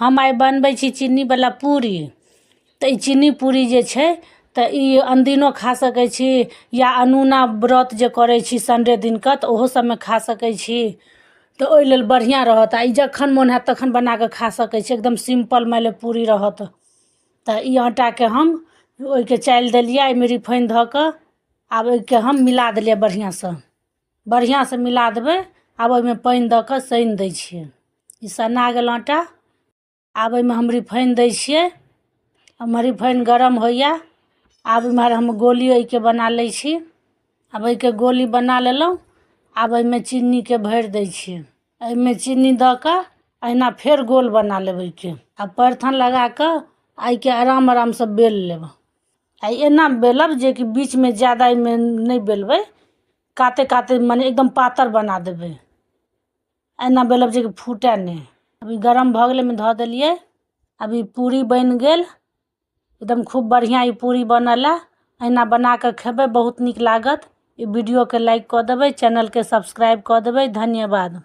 हम आइ बनबै छी चीनी वाला पूरी। तो ई चीनी पूरी जे छै तो ई अनदिनो खा सकै छी या अनूना व्रत जे करै छी संडे दिन का तो ओहो सब में खा सकै छी। तो ओइ लेल बढ़िया रहत। आ ई जखन मोन हैत तखन बना के खा सकै छी। एकदम सिंपल माले पूरी रहत। तो ई आटा के हम ओइ के चाइल देलिए एमे रिफाइन ध के आब ओइ के हम मिला देलिए बढ़िया से मिला देबै। आब ओइ में पानी द के सान दै छियै। ई सना गेल आटा। आब ओइ में हम रिफाइन दै छियै। हमर रिफाइन गरम होइया। आब इमहर हम गोली ओइ के बना लै छी। अब ओइ के गोली बना लेलहुँ। आब ओइ में चीनी के भर दै छियै। एहि में चीनी द के अहिना फेर गोल बना लेबै के। आ परथन लगा के आई के आराम से बेल लेब। आ एना बेलब जे कि बीच में ज्यादा में नहीं बेलबै। काते काते माने एकदम पातर बना देबै। एना बेलब जे कि फूटे नहीं। अभी गरम भ गेलै में ध देलिए। अभी पूरी बन गेल। एकदम खूब बढ़िया ई पूरी बनल है। अहिना बना के खेबै बहुत निक लागत। ई वीडियो के लाइक क देबै, चैनल के सब्सक्राइब क देबै। धन्यवाद।